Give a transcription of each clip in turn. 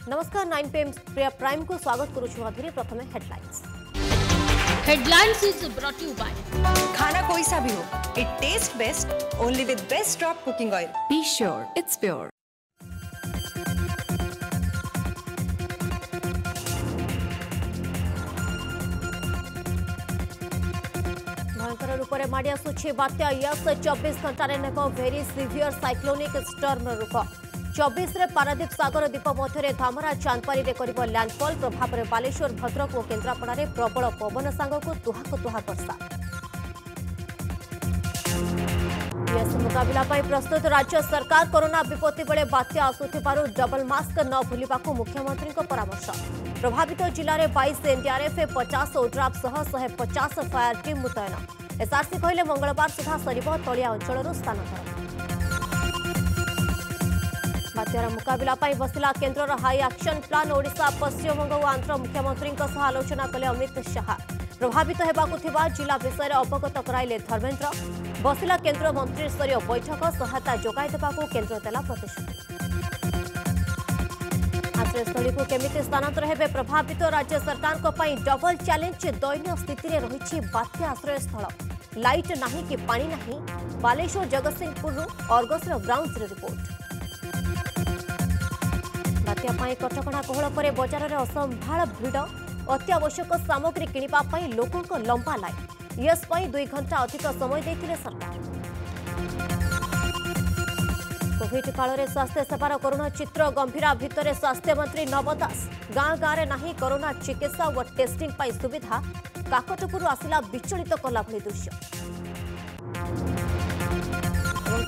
नमस्कार 9 PM prime को स्वागत करुछु अधुरी प्रथमे headlines. Headlines is brought you by खाना कोई सा भी हो, it taste best only with best drop cooking oil. Be sure it's pure. भयंकर रूप से माड़ी आसुछि बात्या यस 24 घंटा नेब भेरी सिवियर साइक्लोनिक स्टर्म रूप 24 रे पारादीप सागर द्वीप मध्य धामरा चांदपारी कर लैंडफॉल प्रभाव में बालेश्वर भद्रक और केन्द्रापड़ा में प्रबल पवन सांग को तुहा वर्षा। यस मुकाबला प्रस्तुत राज्य सरकार कोरोना विपत्ति बेले बात्या आसुथिबारु डबल मास्क न भूलिबाकू मुख्यमंत्री परामर्श। प्रभावित जिले में 22 एनडीआरएफ 50 ओड्राफ सह 150 फायर टीम मुतयन। एसआरसी कहले मंगलवार सुधा सरिब तलिया अंचल स्थानांतर। बात्यार मुकाबला बसिला केन्द्रर high action plan. Odisha Paschimbang और आंध्र मुख्यमंत्री आलोचना कले अमित शाह। प्रभावित होगाकू जिला विषय अवगत कराइले धर्मेन्द्र। बसिला केन्द्र मंत्रिस्तरीय बैठक सहायता जोगाई देवाकू केन्द्र देला प्रतिश्रुति। आश्रयस्थली को केमिति स्थानांतर हेबे प्रभावित राज्य सरकार को पई डबल चैलेंज। दैन्य स्थिति रे रहिछि बात्या आश्रयस्थल। लाइट नाही कि पानी नाही। Baleswar Jagatsinghpur Argus ground report. बात्या कटकणा कोहल पर बजार में असंभाल भिड़। अत्यावश्यक सामग्री किनिबा लोकों को लंबा लाइन। यस 2 घंटा अधिक समय देथिले सरकार। कोविड काल में स्वास्थ्य सेवार कोरोना चित्र गंभीरा भितर स्वास्थ्य मंत्री नव दास। गाँ गाँव में नहीं कोरोना चिकित्सा और टेस्टिंग सुविधा। काकटपुर आसिला विचलित कला भली दृश्य।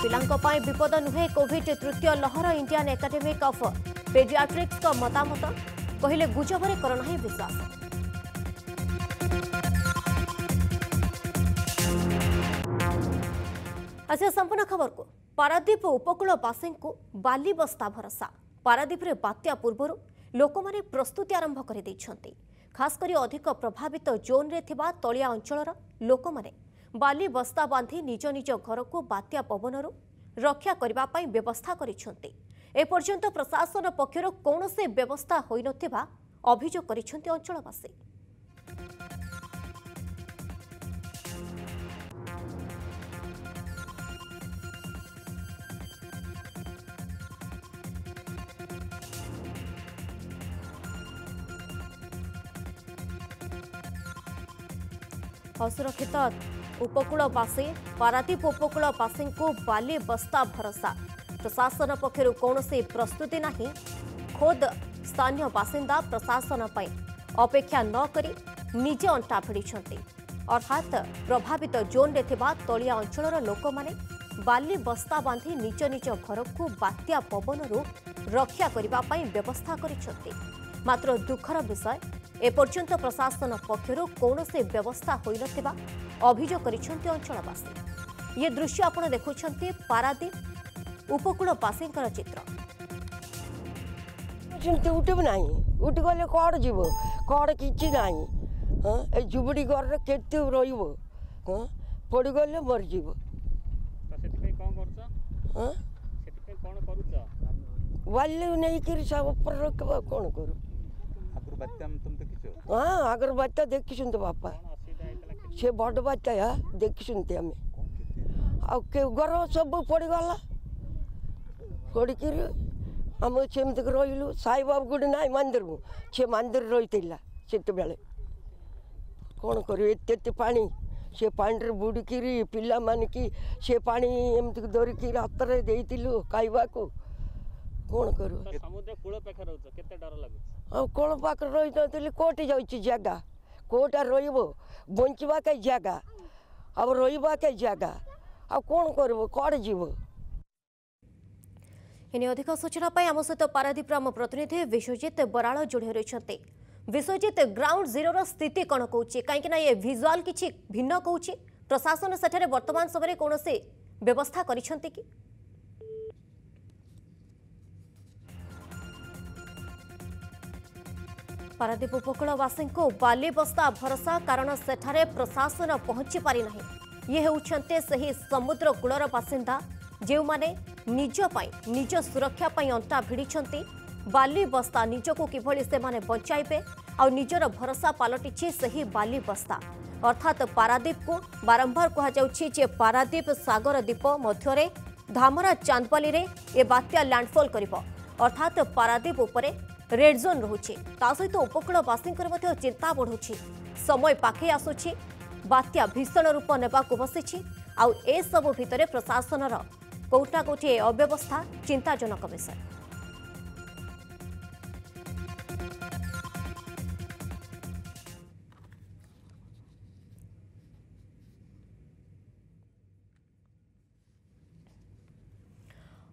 पिलांको पाई विपद नुहे कोविड तृतीय लहर। इंडियन एकेडमिक ऑफ पेडियाट्रिक्स का मतामत कहले गुजबरे कोरोना ही विश्वास। आसिया संपूर्ण खबर को पारादीप उपकूलवासी को बाली बस्ता भरसा। पारादीप रे बात्या पूर्व लोक माने प्रस्तुति आरंभ कर दैछंती। खास करी अधिक प्रभावित जोन रे थिबा तलिया अंचलर लोक माने बाली बस्ता बांधी निज निज घर को बात्या पवनरू रक्षा करबा पई व्यवस्था करिसंती। ए पर्यंत प्रशासन पक्षर कौनसी व्यवस्था होई नथिबा अभियोग करिसंती अंचलवासी। असुरक्षित उपकूलवासी पारादीप उपकूलवासी को बाली बस्ता भरसा। प्रशासन पक्षर कौनसी प्रस्तुति नहीं। खोद स्थानीय बासिंदा प्रशासन पर अपेक्षा न करी निजे अंटा भिड़ी। अर्थात प्रभावित जोन रे थिबा तलिया अंचलर लोक माने बाली बस्ता बांधी निज निज घर को बात्या पवनरू रक्षा करबा पई व्यवस्था करिसंती। मात्र दुखर विषय एपर्यंत प्रशासन पक्षर कौनसी व्यवस्था होई नथिबा अभियोग करिसंती अंचलवासी। ये दृश्य आपण देखुछंती पारादीप उपकूलवासी चित्र। उठे नहीं उठी गले कड़ जीव कड़ कि ना जुबड़ी घर केते पड़गले मरीज। बाल्य नहीं सब कौन करूँ। हाँ आगर बात्या देखी बापा से बड़ बात्या देखी आम घर सब पड़गला पड़क आम सेमती रही साई बाबू गुड़ी ना मंदिर से मंदिर रही से कौन कर पानी से पानी बुड़क पिला मान की से पानी एमती धरिकी हाथ में देलु खावा को कौन करूँ। कूल पाखे रही नी कोटी जा जगह कोटा रंचवा कई जगह अब रहा कई जगह आ कौन कर कड़े जीव। इन्हें अधिक सूचना आम सहित पारादीप आम प्रतिनिधि विश्वजित बराल जोड़ी रही। विश्वजित ग्राउंड जीरो स्थिति कौन कौन कहीं ये भिजुआल किसी भिन्न कौन प्रशासन सेठारे वर्तमान समय कौन से व्यवस्था करिसेंती कि? पारादीप उपकूलवासी को बाली बस्ता भरसा कारण सेठारे प्रशासन पहुंची पारि नहीं। ये होउछन्ते सही समुद्र कूलर बासिंदा जो माने निज सुरक्षा अंटा भिड़ी बाली बस्ता निजको किभली से माने बचाइबे आ निजर भरोसा पलटिछि सही बाली बस्ता अर्थात पारादीप को बारंबार कहा जाउछि जे पारादीप सागर द्वीप मध्यरे धामरा चांदपाली रे ए बात्या लैंडफॉल करिवो अर्थात पारादीप उपरे रेड जोन रहुछि ता सहित उपकूलवासींकर मध्य चिंता बढ़ुछि समय पाखे आसुछि बात्या भीषण रूप नेबाकु बसिछि आ ए सब भितरे प्रशासनर कोटा कोठी अव्यवस्था चिंताजनक विषय।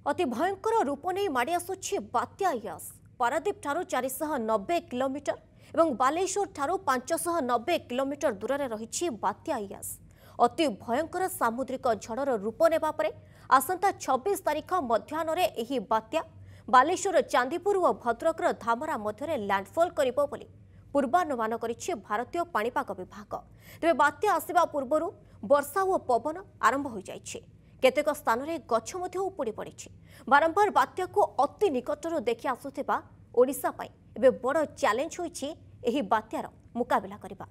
अति भयंकर रूप नहीं माड़ी आसुछि बात्या यस पारादीप ठारू 490 किलोमीटर एवं बालेश्वर ठारू 590 किलोमीटर दूर में रही बात्या यस अति भयंकर सामुद्रिक झड़र रूप नेबा परे आसंता 26 तारीख मध्याह्न एही बात्या बालेश्वर चांदीपुर और भद्रकर धामरा मध्य लैंडफॉल करिबो बोली पूर्वानुमान करिछि भारतीय पाणीपाग विभाग। तेबे बात्या आसिबा पूर्वरु वर्षा और पवन आरंभ हो जाइछि केतेक स्थान में गछ मध्य उपुड़ी पड़ी बारंबार बात्या को अति निकटर देखि आसुथिबा ओडिशा पई एबे बड़ चैलेंज होइछि एही बात्यार मुकाबला करिबा।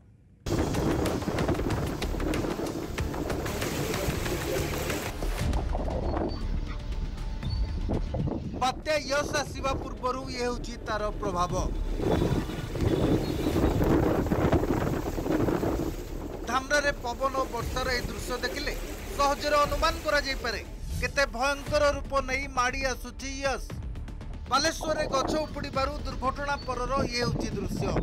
बात्या यश आसिबा पूर्वरु ये होछि तार प्रभाव धामरारे पवन और वर्षार ए दृश्य देखिले सहजरे अनुमान करा जाई पारे केते भयंकर रूप नहीं माड़ी आसुछि यश बालेश्वर रे गछ उपुड़ीबारु दुर्घटना परर ये होछि दृश्य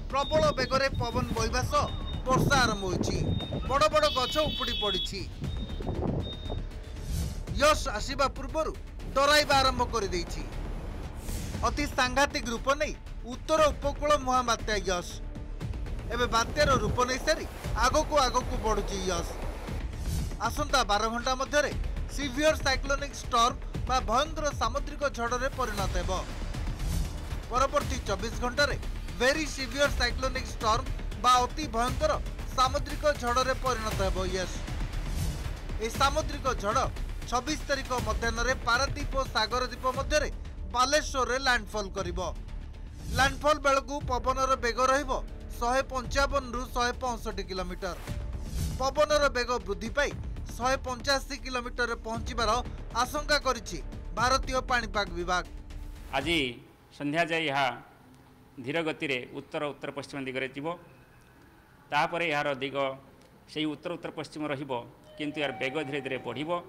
प्रबल बेगरे पवन बहिबा सह वर्षा आरंभ होइछि बड़ बड़ गछ उपुड़ी पड़िछि यश आसिबा पूर्वरु डराइबा आरंभ कर देइछि अति सांघातिक रूप नहीं उत्तर उपकूल मुहा बात्या यश एबे बात्यार रूप नहीं सारी आगको बढ़ुछि यश आसंता 12 घंटा मध्यरे सीवियर साइक्लोनिक स्टॉर्म बा भयंकर सामुद्रिक झड़रे परिणत हेबो परवर्ती 24 घंटे वेरी सीवियर साइक्लोनिक स्टॉर्म बा अति भयंकर सामुद्रिक झड़रे परिणत हेबो यश ए सामुद्रिक झड़ 26 तारीख मध्याह्न पारादीप और सागर द्वीप मध्य बालेश्वर लैंडफॉल करिबो लैंडफॉल बेलू पवनर बेग रहिबो 155 रु 165 किलोमीटर पवनर बेग वृद्धि पाई 185 किलोमीटर पहुंचबार आशंका करिछि भारतीय पाणीपाग विभाग। आज संध्या जाए यहाँ धीर गति उत्तर उत्तर पश्चिम दिगरे जीवो तापर यार दिग से उत्तर उत्तर पश्चिम रहिबो किंतु यार बेग धीरे धीरे बढ़िबो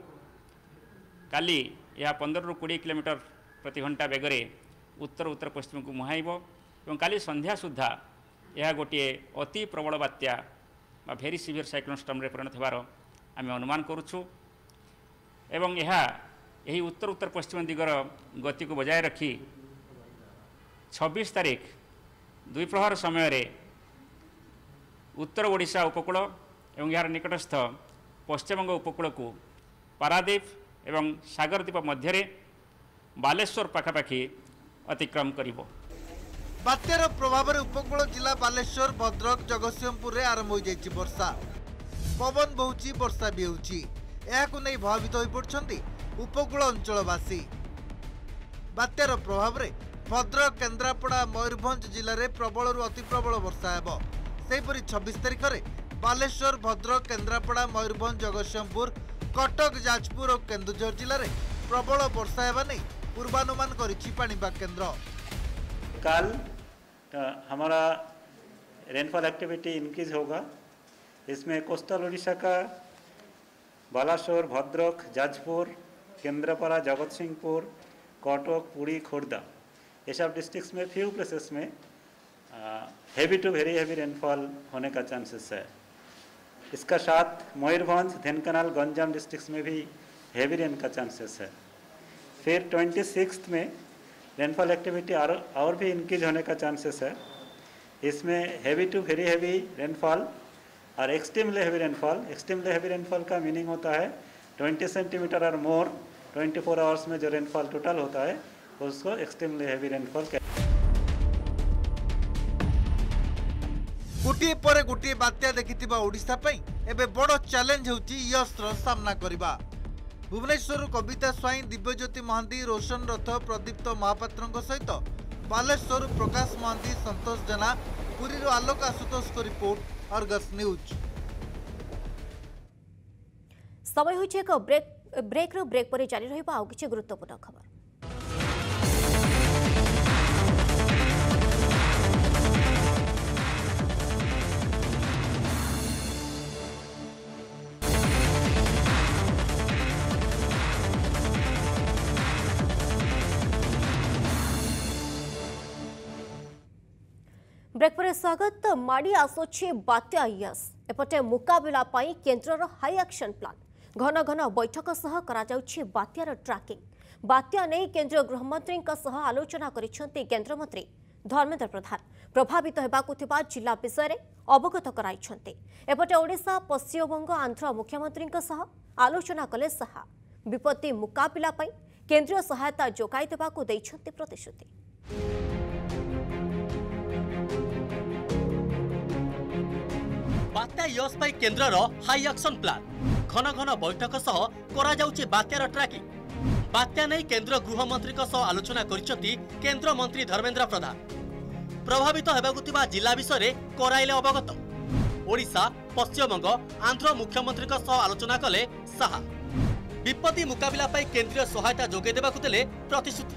काली यह 15 रु 20 किलोमीटर प्रति घंटा बेगरे उत्तर उत्तर पश्चिम को मुहाइबो एवं काली संध्या सुधा यह गोटे अति प्रबल बात्या बा भेरी सीवियर साइक्लोन स्टॉर्म रे परिणत होबार आम अनुमान करुछु एवं यही उत्तर उत्तर पश्चिम दिगर गति को बजाय रखी 26 तारीख द्विप्रहर समय रे उत्तर ओडिशा उपकूल एवं यार निकटस्थ पश्चिमबंग उपकूल को पारादीप एवं सागर द्वीप मध्य बालेश्वर पाखापाखि अतिक्रम करिबो। बात्यार प्रभाव उपकूल जिला बालेश्वर भद्रक जगतसिंहपुर रे आरंभ हो जाइछि वर्षा पवन बहुची वर्षा भी होउछि एहाकु नै भयभीत होई पड़छन्ति उपकूल अंचलवासी बात्यार प्रभाव रे भद्रक केन्द्रापड़ा मयूरभंज जिले में प्रबल रु अति प्रबल वर्षा हेबो सेहिपरि 26 तारीख रे बालेश्वर भद्रक केन्द्रापड़ा मयूरभंज जगतसिंहपुर कटक जाजपुर और केन्दुझर जिले में प्रबल वर्षा हेबा नै पूर्वानुमान करिछि पाणीपाग केन्द्र। कल हमारा रेनफॉल एक्टिविटी इंक्रीज होगा इसमें कोस्टल उड़ीसा का बालासोर भद्रक जाजपुर केंद्रापड़ा जगतसिंहपुर कटक पुरी खोर्धा ये सब डिस्ट्रिक्ट्स में फ्यू प्लेसेस में heavy to very heavy rainfall होने का चांसेस है। इसका साथ मयूरभंज ढेंकानाल गंजाम डिस्ट्रिक्ट्स में भी हेवी रेन का चांसेस है। फिर 26 में रेनफॉल एक्टिविटी और भी इंक्रीज होने का चांसेस है। इसमें heavy to very heavy rainfall और extremely heavy rainfall. Extremely heavy rainfall का मीनिंग होता है 20 सेंटीमीटर और मोर 24 आवर्स में जो रेनफॉल टोटल होता है उसको एक्सट्रीमली हेवी रेनफॉल कहते हैं। गोटे पर गोटे बात्या देखिथिबा ओडिशा पई एबे बड़ चैलेंज होउची यशर सामना करिबा। भुवनेश्वर कविता स्वाई, दिव्यज्योति महांती, रोशन रथ, प्रदीप्त महापात्र सहित बालेश्वर प्रकाश महांती, संतोष जेना, पुरी आलोक आशुतोष को रिपोर्ट, अर्गस न्यूज। समय होइछ एक ब्रेक पर जारी रहिबा आउ किछि गुरुत्वपूर्ण खबर। ब्रेक पर स्वागत। माड़ी आसुछि बात्या यस, एपटे मुकाबला पाई केंद्रर हाई एक्शन प्लान, घन घन बैठक सह करा जाउछि बात्यार ट्रैकिंग। बात्या नै केंद्रीय गृहमंत्री सह आलोचना करिसेंति केंद्र मंत्री धर्मेंद्र प्रधान। प्रभावित हेबाकु थिबा जिला विषय रे अवगत कराइछंति। एपटे ओडिशा, पश्चिमबंग, आंध्र मुख्यमंत्री सह आलोचना कले सहा विपत्ति मुकाबला पाई केंद्रीय सहायता जोगाई देबाकु दैछंति प्रतिश्रुति। बात्या यस पाई केंद्रर हाई एक्शन प्लान, घन घन बैठक सह करा जाउछि बात्यार ट्रैकिंग। बात्या नै केंद्र गृहमंत्री सह आलोचना करिसेंति केंद्र मंत्री धर्मेंद्र प्रधान। प्रभावित हेबाकु थिबा जिला विषय कराइले अवगत। ओडिशा, पश्चिमबंग, आंध्र मुख्यमंत्री सह आलोचना कले साहा। विपत्ति मुकाबला पाई केंद्रीय सहायता जोगे देबाकु देले प्रतिश्रुति।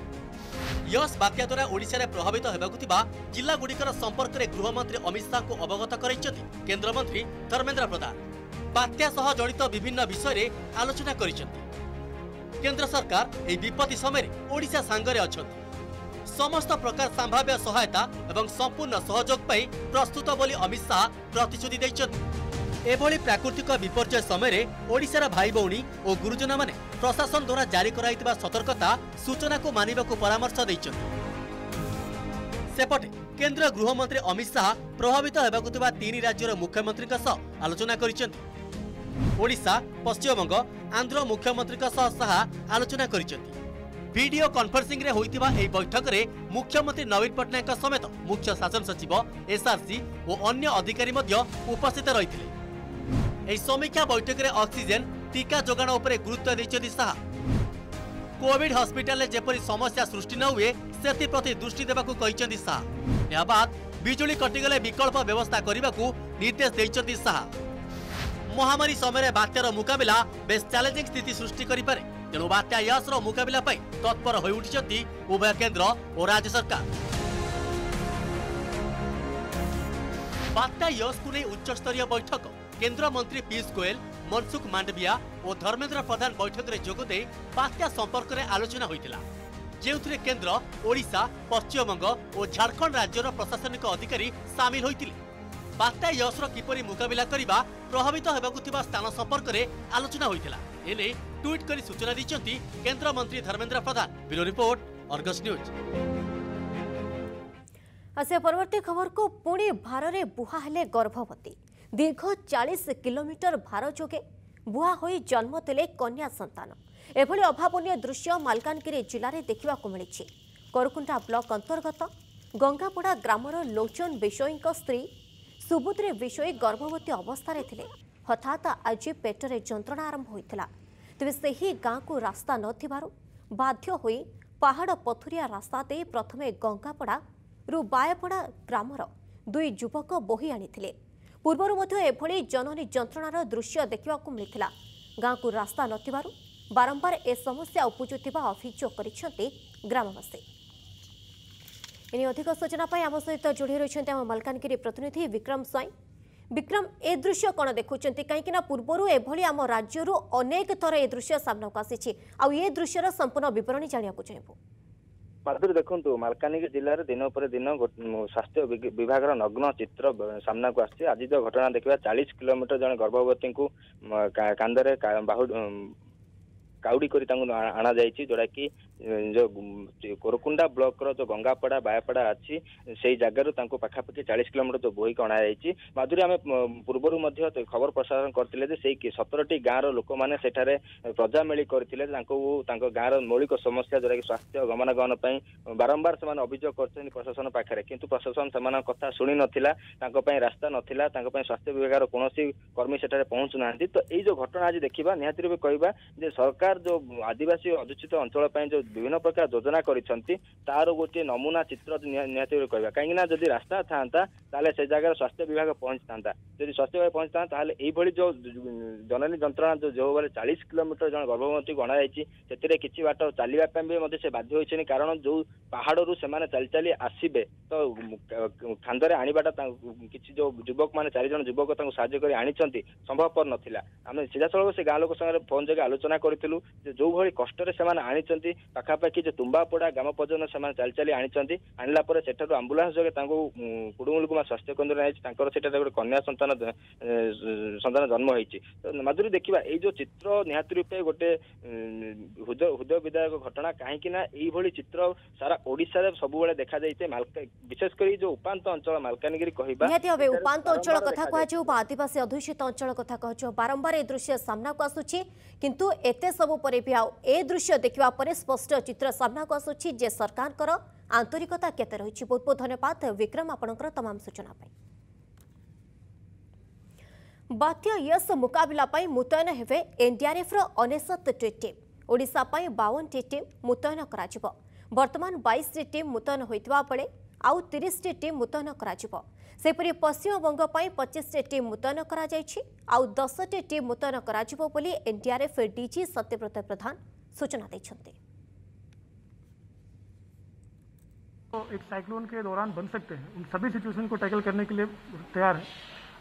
यस बात्या द्वारा ओडिशा रे प्रभावित हेबाकु थिबा जिला गुड़िकर संपर्क में गृहमंत्री अमित शाह को अवगत कराइछथि केंद्र मंत्री धर्मेंद्र प्रधान। बात्या सह जड़ित विभिन्न विषय रे आलोचना करिसेंति। केंद्र सरकार एही विपत्ति समय ओडिशा सांगरे अछथि। समस्त प्रकार संभाव्य सहायता एवं संपूर्ण सहयोग पाई प्रस्तुत बोली अमित शाह प्रतिश्रुति दैछथि। एभली प्राकृतिक विपर्यय समय ओडिशार भाई भौणी और गुरुजन माने प्रशासन द्वारा जारी कराइतिबा सतर्कता सूचना को मानिबाकू परामर्श दैछथि। सेपटे केंद्र गृहमंत्री अमित शाह प्रभावित हेबाकू थिबा 3 राज्यर मुख्यमंत्री सह आलोचना करिसेंति। ओडिशा, पश्चिमबंग, आंध्र मुख्यमंत्री सह शाह आलोचना करिसेंति। वीडियो कॉन्फ्रेंसिंग रे होइतिबा एही बैठक रे मुख्यमंत्री नवीन पटनायक समेत मुख्य शासन सचिव, एसआरसी और अन्य अधिकारी मध्य उपस्थित रहिथिले। एही समीक्षा बैठक रे ऑक्सीजन, टीका जोगाण उपरे गुरुत्व दैछथि शाह। कोविड हॉस्पिटल रे जेपरि समस्या सृष्टि न हुए सेति प्रति दृष्टि देबाकू कहिसेंति शाह। या बाद बिजुली कटिगले विकल्प व्यवस्था करबाकू निर्देश दैछथि शाह। महामारी समय बात्यार मुकाबला बेस चैलेंजिंग स्थिति सृष्टि करि पारे, तेणु बात्या यसर मुकाबला पाई तत्पर होई उठिछथि उभय केंद्र और राज्य सरकार। बात्या यस को नै उच्च स्तरीय बैठक केंद्र मंत्री पीयूष गोयल, मनसुख मांडविया और धर्मेंद्र प्रधान बैठक में जोगदे बात्या संपर्क में आलोचना होइतिला, जेउथिरे केंद्र, ओडिशा, पश्चिमबंग और झारखंड राज्यर प्रशासनिक अधिकारी सामिल होइतिले। बात्या यसर किपरि मुकाबला करिबा, प्रभावित हेबाकू थिबा स्थान संपर्क में आलोचना होइतिला। एने ट्वीट करी सूचना दिचंती केंद्र मंत्री Dharmendra Pradhan. Bureau report, Argus news. आसे परवर्ती खबर को पुणी भारे बुहा हेले गर्भवती। दीर्घ 40 किलोमीटर भार जोगे बुहा होई जन्म देले कन्या संतान। एभली अभावनीय दृश्य मालकानगिरी जिले में देखा मिली। करकुंडा ब्लॉक अंतर्गत गंगापड़ा ग्रामर लोचन विषोई स्त्री सुबुद्री विषोई गर्भवती अवस्था थे। हठात आज पेटरे जंत्रणा आरंभ होता। तेज से गाँव को रास्ता नथिबारु बाध्य होई पहाड़ पथुरिया रास्ता दे प्रथमे गंगापड़ा रु बायपड़ा ग्रामर 2 युवक बोही आनिथिले। पूर्वरु मध्य एभली जननी जंत्रणार दृश्य देखा मिलता। गाँव को रास्ता नथिबारु बारंबार ए समस्या उपजुथिबा अभियोग करिसेंति ग्रामवासी। इनी अधिक सूचना पाई आम सहित जोड़ी रहिसेंति आम मालकानगिरी प्रतिनिधि विक्रम स्वाई। विक्रम, ए दृश्य कौन देखुंत कहीं पूर्वर एभली आम राज्य अनेक थर ए दृश्य सामना को आसी आ दृश्यर संपूर्ण विवरणी जाना चाहूँ। माधुरी देखु मालकानगिरी जिले में दिन पर दिन स्वास्थ्य विभाग नग्न चित्र सामना को आसी। आज जो घटना देखा 40 किलोमीटर जन गर्भवती को कांदरे काउडी करी आना जाइछि, जोड़ा कि जो कोरकुंडा ब्लॉक रो जो गंगापड़ा बायापड़ा अच्छी से जगार पाखापाखि 40 किलोमीटर जो बोहिक अणा जाइए। माधुरी आम पूर्वर खबर प्रसारण करते 17टी गाँव लोक मैंने सेठारे प्रजामेली करते गाँव मौलिक समस्या जोरा कि स्वास्थ्य गमनागमन बारंबार से अभियोग कर प्रशासन पाखे किंतु प्रशासन से कथा शुणी नाला रास्ता नाला स्वास्थ्य विभाग कौन कर्मी सेठारे पहुंचु ना। तो ये घटना आज देखा निहाती रूप कहवा जे सरकार जो आदिवासी अधुषित अंचल जो विभिन्न प्रकार योजना करिसेंती तार गोटे नमूना चित्र निहाती रूप कहवा कहीं जदि रास्ता था से जगह स्वास्थ्य विभाग पहुंची था जब स्वास्थ्य विभाग पहुंची था ये जो जननी जंत्रणा जो भाई 40 किलोमीटर जन गर्भवती को अणाई से किसी बाट चलने से बाध्य होती कारण जो पहाड़ू से चली चली आसबे तो खांदे आनीबाटा किसी जो युवक मैंने 4 जन युवक साहाय्य कर आनी संभवपर नाला आम सीधा सड़क से गाँ लोक संगे फोन जगह आलोचना करूँ जो भाई कष्ट से आनी पाखापाखि जो तुम्बापड़ा ग्राम पर्यटन से चली चली आनी आनला सेठू आंबुलांस जगह कुड़मुलकुमा स्वास्थ्य केन्द्र से गोटे कन्या संतान जन्म होती। तो माधुरी देखा ये जो चित्र निहाती रूपे गोटे हृदय विदायक घटना कहीं चित्र सारा ओडिशा सब देखा विशेषकर जो उपांत अंचल मालकानगिरी कहबा उपांत अंचल कथा कह आदिवासी अधुषित अंचल कथा कह बारंबार ए दृश्य सामना को आसुची किंतु एते सब परे भी ए दृश्य देखिबा परे स्पष्ट चित्र सामना को आसुची जे सरकार आंतरिकता केते रहिछि। बहुत बहुत धन्यवाद विक्रम आपनकर तमाम सूचना पाई। बात्या यस मुकाबला पाई मुतयन हेबे एनडीआरएफ रो 69 टीम ओडिशा पाई 52 टीम मुतयन कराजिबो। वर्तमान 22 टीम मुतयन होइतबा पड़े आउ 30 टीम मुतयन कराजिबो। सेपरि पश्चिम बंग पाई 25 टीम मुतयन करा जायछि आउ 10 टीम मुतयन कराजिबो बोली एनडीआरएफ डीजी सत्यव्रत प्रधान सूचना दैछन्ते। एक साइक्लोन के दौरान बन सकते हैं उन सभी सिचुएशन को टैकल करने के लिए तैयार है।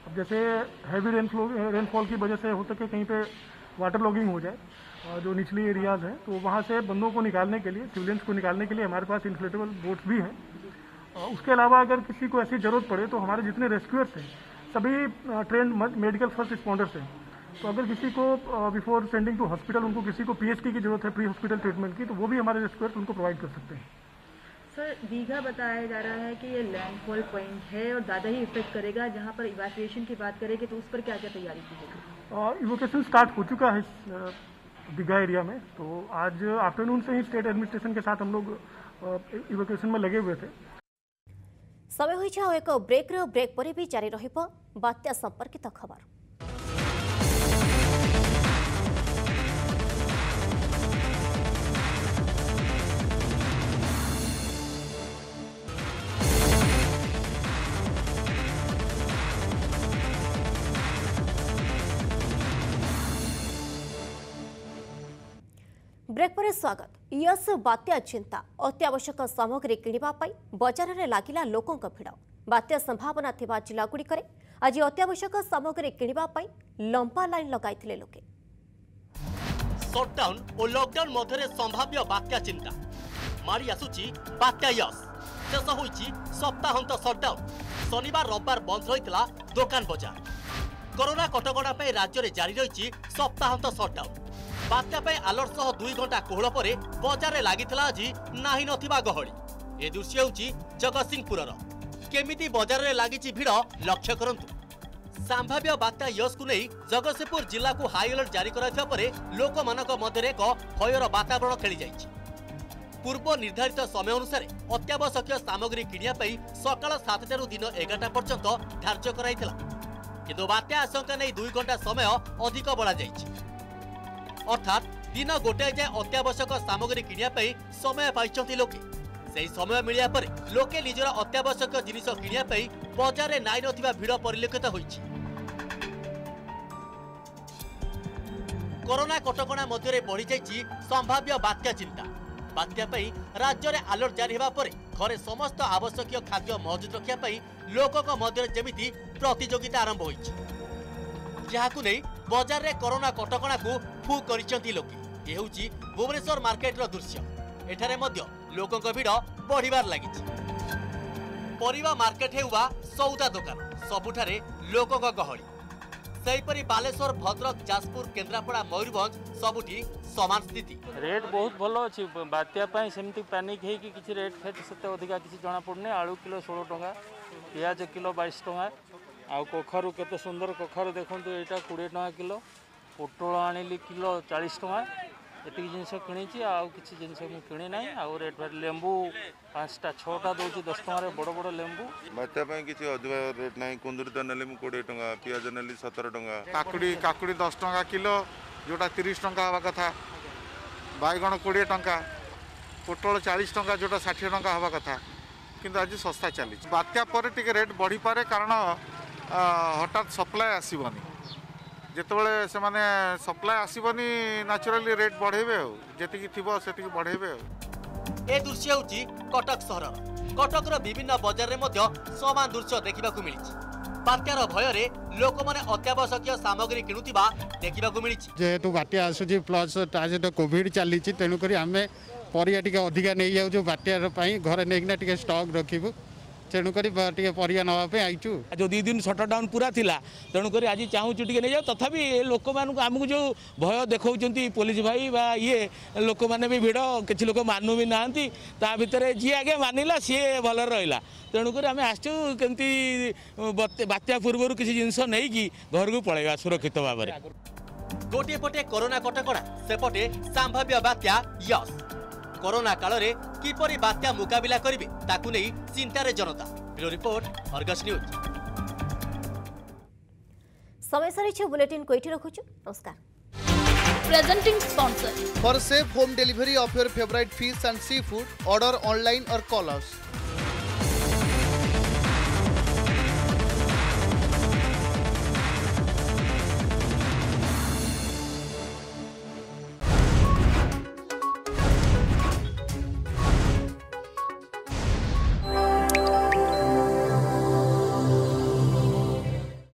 अब जैसे हैवी रेनफॉल की वजह से हो सके कहीं पे वाटर लॉगिंग हो जाए जो निचली एरियाज हैं तो वहाँ से बंदों को निकालने के लिए सिविलियंस को निकालने के लिए हमारे पास इन्फ्लेटेबल बोट्स भी हैं। उसके अलावा अगर किसी को ऐसी ज़रूरत पड़े तो हमारे जितने रेस्क्यूअर्स हैं सभी ट्रेंड मेडिकल फर्स्ट रिस्पॉन्डर्स हैं। तो अगर किसी को बिफोर सेंडिंग टू हॉस्पिटल उनको किसी को पीएचडी की जरूरत है प्री हॉस्पिटल ट्रीटमेंट की तो वो भी हमारे रेस्क्यूअर्स उनको प्रोवाइड कर सकते हैं। सर दीघा बताया जा रहा है कि ये लैंडफॉल पॉइंट है और ज़्यादा ही इफेक्ट करेगा जहाँ पर इवैक्यूएशन की बात करेंगे तो उस पर क्या क्या तैयारी की जाएगी? इवोकेशन स्टार्ट हो चुका है दीघा एरिया में। तो आज आफ्टरनून से ही स्टेट एडमिनिस्ट्रेशन के साथ हम लोग इवोकेशन में लगे हुए थे। समय हो एक ब्रेक पर भी जारी रहिबो बात्या संपर्कित खबर। ब्रेक पर स्वागत। यस बात्या चिंता अत्यावश्यक सामग्री किणवा बजार में लागिला लोकों भीड़। बात्या संभावना थिबा जिलागुड़िक आज अत्यावश्यक सामग्री किणवा लंबा लाइन लगाइथिले लोके। शटडाउन और लॉकडाउन मध्य संभाव्य बात्या चिंता मारी आसुची बात्या यस। शेष होईची सप्ताहांत शटडाउन। शनिवार रविवार बंद रहितला दुकान बजार। कोरोना कटकणा पे राज्य में जारी रही सप्ताहांत शटडाउन। बात्या आलर्ट सह 2 घंटा कोहल पर बजार में लगी आज नाही नथिबा गहली। ए दृश्य होची जगतसिंहपुर केमिति बजार में लगी भिड़ लक्ष्य करंतु। संभाव्य बात्या यस को नहीं जगतसिंहपुर जिला को हाई अलर्ट जारी कराइथिबा परे लोक मानक मध्य एक भयर वातावरण खेली जाइछि। पूर्व निर्धारित समय अनुसार अत्यावश्यक सामग्री किनिया पई सकाळ 7 दिन 11टा पर्यंत धार्य कराइथिला किंतु बात्या आशंका नहीं 2 घंटा समय अधिक बढ़ा जाइछि। अर्थात दिन गोटे जाए अत्यावश्यक सामग्री किनिया पई समय पाइछंती लोके। सेही समय मिलिया परे लोके निजर अत्यावश्यक जिनिस किनिया पई बजार रे नाइ नथिबा भिड़ परिलक्षित होइछि। कोरोना कटकणा मध्य बढ़ी जाइछि संभाव्य बात्या चिंता। बात्या पई राज्य रे अलर्ट जारी हेबा परे घरे समस्त आवश्यक खाद्य मौजूद रखिया पई लोकक मध्य जेमिति प्रतियोगिता आरंभ होइछि। जहाकु नै बजार रे कोरोना कटकणा को फू करिसेंती लोके। ए होउछि भुवनेश्वर मार्केट रो दृश्य। एठारे मध्य लोकक भीड़ बढ़िबार लागिछि। परिवा मार्केट हेउवा सौदा दुकान सबुठारे लोकक गहली। सेहीपरि बालेश्वर भद्रक जाजपुर केन्द्रापड़ा मयूरभंज सबुठी समान स्थिति। रेट बहुत भल अच्छी बात्या सेमती पैनिक है कि किसी रेट फेट से अधिका किसी जना पड़ने आलू किलो 16 टंका पियाज किलो 22 टंका आउ कखारू केते सुंदर कखारू देखो यहाँ 20 टंका किलो पोटल आनिली किलो 40 टंका एति जिनस किणी आउ किसी जिनस किणी ना आउ रेट फेट लेंबू 5टा 6टा दौर 10 टंका बड़ बड़ लेंबू बात्या किसी अधिक रेट ना कुंदुरी तो नेली 20 टंका पियाज नेली 17 टंका काकुड़ी 10 टंका किलो जोटा 30 टंका हवा कथा बैगण 20 टंका पोटल 40 टंका जोटा 60 टंका हवा कथा किंतु आज सस्ता चली बात्या पर टिके रेट बढ़ी पारे कारण हठात सप्लाय आसबनी जितेबाला से माने सप्लाय आसबनी नेचुराली रेट बढ़ेबे जी थी से बढ़ेबे। ए दृश्य होची कटक सहर कटकर विभिन्न बजार रे मध्य समान दृश्य देखा मिली। बात्यार भय लोक मैंने अत्यावश्यक सामग्री किणुवा देखा मिली। जेहेतु बात्या आसूची प्लस सहित कोविड चली तेणुक आम परिया टी अधिका नहीं जाऊँ बात्यार घरे नहीं स्टॉक रखू तेणुक परिया नापी आईचु जो 2 दिन सटडाउन पूरा थिला तेणुक आज चाहूँ टी नहीं जाऊ तथापि लोक आमको जो भय देखा पुलिस भाई बा ये लोक मैंने भी भिड़ किसी लोक मानु भी ना भितर जी आगे मानिला सी भल रहा तेणुक आम आसचु केमती बात्या पूर्व किसी जिनस नहीं घर को पलैया सुरक्षित भाव में। गोटे पटे कोरोना कटकड़ा सेपटे संभाव्य बात्या यस कोरोना काल रे किपरि बात्या मुकाबिला करिवे ताकु नै चिंतारे जनता। Bureau report Argus news. समय सरी बुलेटिन को रखुछु नमस्कार। Presenting sponsor for safe home delivery of your favorite fish and seafood, order online or call us